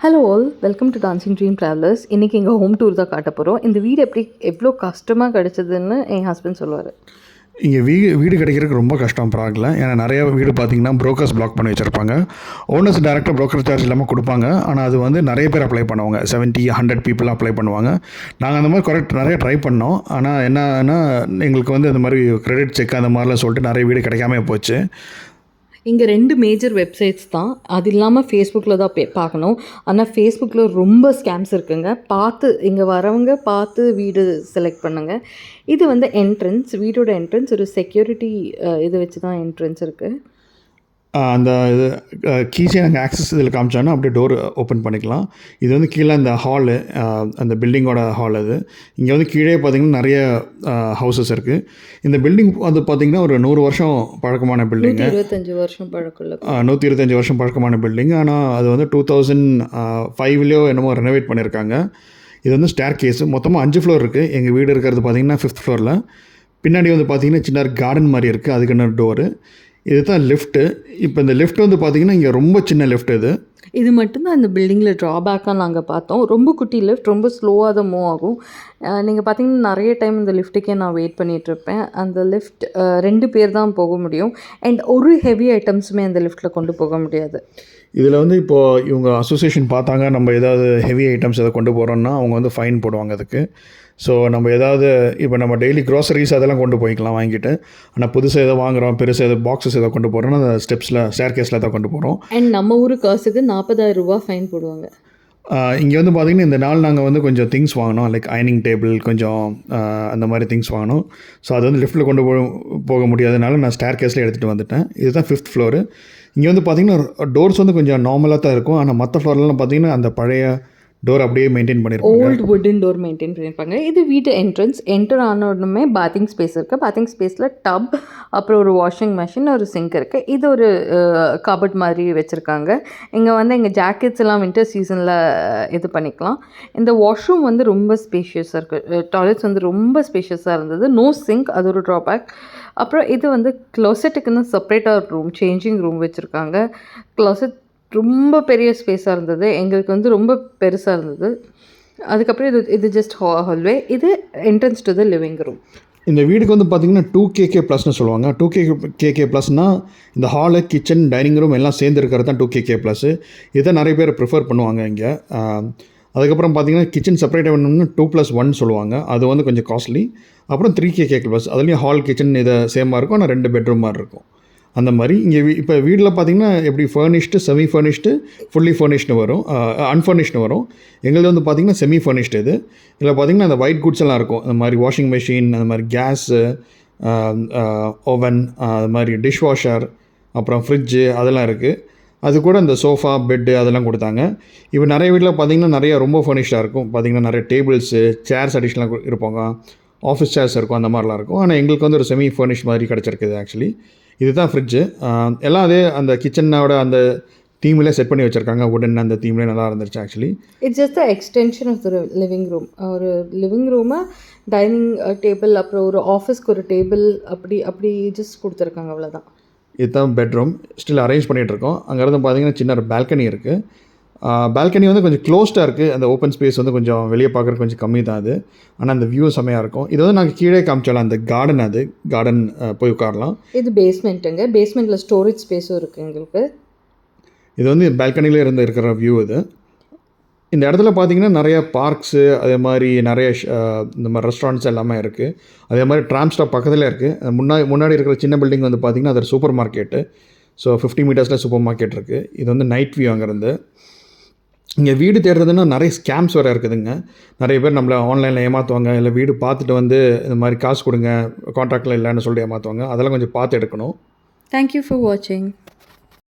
Hello all, welcome to dancing dream travellers. இன்றைக்கி எங்கள் home tour தான் காட்ட போகிறோம். இந்த வீடு எவ்வளோ கஷ்டமாக கிடச்சதுன்னு என் ஹஸ்பண்ட் சொல்லுவார். இங்கே வீடு கிடைக்கிறதுக்கு ரொம்ப கஷ்டம் ப்ராகில். ஏன்னா நிறைய வீடு பார்த்திங்கன்னா ப்ரோக்கர்ஸ் பிளாக் பண்ணி வச்சுருப்பாங்க. ஓனர்ஸ் டேரெக்டாக ப்ரோக்கர் சார்ஜ் இல்லாமல் கொடுப்பாங்க. ஆனால் அது வந்து நிறைய பேர் அப்ளை பண்ணுவாங்க. 70-100 பீப்புள் அப்ளை பண்ணுவாங்க. நாங்கள் அந்த மாதிரி நிறைய ட்ரை பண்ணோம். ஆனால் என்னன்னா எங்களுக்கு வந்து அந்த மாதிரி கிரெடிட் செக் அந்த மாதிரிலாம் சொல்லிட்டு நிறைய வீடு கிடைக்காம போச்சு. இங்கே 2 மேஜர் வெப்சைட்ஸ் தான். அது இல்லாமல் ஃபேஸ்புக்கில் தான் பார்க்கணும். ஆனால் ஃபேஸ்புக்கில் ரொம்ப ஸ்கேம்ஸ் இருக்குங்க. இங்கே வரவங்க பார்த்து வீடு செலக்ட் பண்ணுங்கள். இது வந்து என்ட்ரன்ஸ், வீடோட என்ட்ரன்ஸ். ஒரு செக்யூரிட்டி இது வச்சு தான் என்ட்ரன்ஸ் இருக்குது. அந்த இது கீஸே நாங்கள் ஆக்சஸ் இதில் காமிச்சோன்னா அப்படியே டோர் ஓப்பன் பண்ணிக்கலாம். இது வந்து கீழே அந்த ஹாலு, அந்த பில்டிங்கோட ஹால். அது இங்கே வந்து கீழே பார்த்திங்கன்னா நிறைய ஹவுசஸ் இருக்குது. இந்த பில்டிங் வந்து பார்த்திங்கன்னா ஒரு 100 வருஷம் பழக்கமான பில்டிங்கு. 125 வருஷம் பழக்கம். 125 வருஷம் பழக்கமான பில்டிங். ஆனால் அது வந்து 2005 என்னமோ ரெனோவேட் பண்ணியிருக்காங்க. இது வந்து ஸ்டேர் கேஸு. மொத்தமாக 5 ஃப்ளோர் இருக்குது. எங்கள் வீடு இருக்கிறது பார்த்திங்கன்னா 5th ஃப்ளோரில். பின்னாடி வந்து பார்த்திங்கன்னா சின்ன கார்டன் மாதிரி இருக்குது. அதுக்கு இன்னொரு டோரு. இது தான் லிஃப்ட்டு. இப்போ இந்த லிஃப்ட் வந்து பார்த்திங்கன்னா இங்கே ரொம்ப சின்ன லிஃப்ட். இது மட்டும்தான் இந்த பில்டிங்கில் ட்ராபேக்காக நாங்கள் பார்த்தோம். ரொம்ப குட்டி லிஃப்ட், ரொம்ப ஸ்லோவாக தான் மூவ் ஆகும். நீங்கள் பார்த்தீங்கன்னா நிறைய டைம் இந்த லிஃப்ட்டுக்கே நான் வெயிட் பண்ணிகிட்ருப்பேன். அந்த லிஃப்ட் 2 பேர் தான் போக முடியும். அண்ட் ஒரு ஹெவி ஐட்டம்ஸுமே அந்த லிஃப்ட்டில் கொண்டு போக முடியாது. இதில் வந்து இப்போது இவங்க அசோசியேஷன் பார்த்தாங்க, நம்ம ஏதாவது ஹெவி ஐட்டம்ஸ் எதை கொண்டு போகிறோன்னா அவங்க வந்து ஃபைன் போடுவாங்க அதுக்கு. ஸோ நம்ம ஏதாவது இப்போ நம்ம டெய்லி க்ரோசரிஸ் அதெல்லாம் கொண்டு போய்க்கலாம் வாங்கிட்டு. ஆனால் புதுசாக எதை வாங்குகிறோம், பெருசாக எதாவது பாக்ஸஸ் எதை கொண்டு போகிறோன்னா அந்த ஸ்டேர் கேஸில் தான் கொண்டு போகிறோம். அண்ட் நம்ம ஊர் காசுக்கு 40,000 ரூபா ஃபைன் போடுவாங்க. இங்கே வந்து பார்த்திங்கன்னா இந்த நாள் நாங்கள் வந்து கொஞ்சம் திங்ஸ் வாங்கினோம். லைக் அயனிங் டேபிள், கொஞ்சம் அந்த மாதிரி திங்ஸ் வாங்கினோம். ஸோ அது வந்து லிஃப்ட்டில் கொண்டு போக முடியாதனால நான் ஸ்டேர் கேஸில் எடுத்துகிட்டு வந்துட்டேன். இதுதான் 5th ஃப்ளோரு. இங்கே வந்து பார்த்திங்கன்னா டோர்ஸ் வந்து கொஞ்சம் நார்மலாக தான் இருக்கும். ஆனால் மற்ற ஃப்ளோர்லாம் பார்த்திங்கன்னா அந்த பழைய டோர் அப்படியே மெயின்டைன் பண்ணியிருப்பாங்க. ஓல்டு வுட்டன் டோர் மெயின்டைன் பண்ணியிருப்பாங்க. இது வீட்டு என்ட்ரன்ஸ். என்டர் ஆன உடனே பாத்திங் ஸ்பேஸ் இருக்குது. பாத்திங் ஸ்பேஸில் டப், அப்புறம் ஒரு வாஷிங் மிஷின், ஒரு சிங்க் இருக்குது. இது ஒரு கபட் மாதிரி வச்சுருக்காங்க. இங்கே வந்து எங்கள் ஜாக்கெட்ஸ் எல்லாம் வின்டர் சீசனில் இது பண்ணிக்கலாம். இந்த வாஷ்ரூம் வந்து ரொம்ப ஸ்பேஷியஸாக இருக்குது. டாய்லெட்ஸ் வந்து ரொம்ப ஸ்பேஷியஸாக இருந்தது. நோ சிங்க், அது ஒரு ட்ராபேக். அப்புறம் இது வந்து க்ளோசெட்டுக்குன்னு செப்பரேட்டாக ரூம், சேஞ்சிங் ரூம் வச்சுருக்காங்க. க்ளோசெட் ரொம்ப பெரிய ஸ்பேஸாக இருந்தது. எங்களுக்கு வந்து ரொம்ப பெருசாக இருந்தது. அதுக்கப்புறம் இது ஜஸ்ட் ஹால்வே. இது entrance to the living room. இந்த வீடுக்கு வந்து பார்த்திங்கன்னா 2KK ப்ளஸ்னு சொல்லுவாங்க. 2KK ப்ளஸ்னால் இந்த ஹாலு, கிச்சன், டைனிங் ரூம் எல்லாம் சேர்ந்து இருக்கிறது தான் 2KK ப்ளஸ்ஸு. இதை நிறைய பேர் ப்ரிஃபர் பண்ணுவாங்க இங்கே. அதுக்கப்புறம் பார்த்திங்கன்னா கிச்சன் செப்பரேட்டாக வேணும்னா 2+1 சொல்லுவாங்க. அது வந்து கொஞ்சம் காஸ்ட்லி. அப்புறம் 3KK ப்ளஸ், அதுலேயும் ஹால், கிச்சன் இதை சேமாக இருக்கும். ஆனால் 2 பெட்ரூம் மாதிரி இருக்கும். அந்த மாதிரி இங்கே இப்போ வீட்டில் பார்த்திங்கன்னா எப்படி furnished, semi furnished, fully furnished வரும், அன்ஃபர்னிஷ்டு வரும். எங்களுக்கு வந்து பார்த்திங்கன்னா செமி ஃபர்னிஷ்டு. இதில் பார்த்திங்கன்னா அந்த ஒயிட் குட்ஸ் எல்லாம் இருக்கும். அந்த மாதிரி வாஷிங் மிஷின், அந்த மாதிரி கேஸு, ஓவன், அது மாதிரி டிஷ் வாஷர், அப்புறம் ஃப்ரிட்ஜு அதெல்லாம் இருக்குது. அது கூட இந்த சோஃபா, பெட்டு அதெல்லாம் கொடுத்தாங்க. இப்போ நிறைய வீட்டில் பார்த்திங்கன்னா நிறைய ரொம்ப ஃபர்னிஷ்டாக இருக்கும். பார்த்திங்கன்னா நிறைய டேபிள்ஸு, சேர்ஸ் அடிஷ்னலாக இருப்பாங்க, ஆஃபீஸ் சேர்ஸ் இருக்கும், அந்த மாதிரிலாம் இருக்கும். ஆனால் எங்களுக்கு வந்து ஒரு செமி ஃபர்னிஷ் மாதிரி கிடச்சிருக்குது ஆக்சுவலி. இதுதான் ஃப்ரிட்ஜு. எல்லாம் அதே அந்த கிச்சனோட அந்த தீம்லேயே செட் பண்ணி வச்சுருக்காங்க. உடன் அந்த தீம்லேயே நல்லா இருந்துச்சு actually. It's just the extension of the living room. ஒரு லிவிங் ரூமை டைனிங் டேபிள், அப்புறம் ஒரு ஆஃபீஸ்க்கு ஒரு டேபிள், அப்படி ஜஸ்ட் கொடுத்துருக்காங்க, அவ்வளோதான். இதுதான் பெட்ரூம். ஸ்டில் அரேஞ்ச் பண்ணிகிட்ருக்கோம். அங்கேருந்து பார்த்திங்கன்னா சின்ன ஒரு பால்கனி இருக்குது. பால்கனி வந்து கொஞ்சம் க்ளோஸ்டாக இருக்குது. அந்த ஓப்பன் ஸ்பேஸ் வந்து கொஞ்சம் வெளியே பார்க்குறதுக்கு கொஞ்சம் கம்மி தான் அது. ஆனால் அந்த வியூ செம்மையாக இருக்கும். இது வந்து நாங்கள் கீழே காமிச்சோலாம் அந்த கார்டன் போய் உட்காரலாம். இது பேஸ்மெண்ட்டுங்க. பேஸ்மெண்ட்டில் ஸ்டோரேஜ் ஸ்பேஸும் இருக்குது எங்களுக்கு. இது வந்து பால்கனியில் இருக்கிற வியூ இது. இந்த இடத்துல பார்த்திங்கன்னா நிறைய பார்க்ஸு, அதே மாதிரி நிறைய இந்த மாதிரி ரெஸ்டாரண்ட்ஸ் எல்லாமே இருக்குது. அதே மாதிரி ட்ராம் ஸ்டாப் பக்கத்தில் இருக்குது. முன்னாடி இருக்கிற சின்ன பில்டிங் வந்து பார்த்திங்கன்னா அது சூப்பர் மார்க்கெட்டு. ஸோ 50 மீட்டர்ஸில் சூப்பர் மார்க்கெட் இருக்குது. இது வந்து நைட் வியூ அங்கேருந்து. இங்கே வீடு தேடுறதுன்னா நிறைய ஸ்கேம்ஸ் வேறு இருக்குதுங்க. நிறைய பேர் நம்மளை ஆன்லைனில் ஏமாற்றுவாங்க. இல்லை வீடு பார்த்துட்டு வந்து இந்த மாதிரி காசு கொடுங்க, கான்ட்ராக்டில் இல்லைன்னு சொல்லிட்டு ஏமாற்றுவாங்க. அதெல்லாம் கொஞ்சம் பார்த்து எடுக்கணும். தேங்க்யூ ஃபார் வாட்சிங்.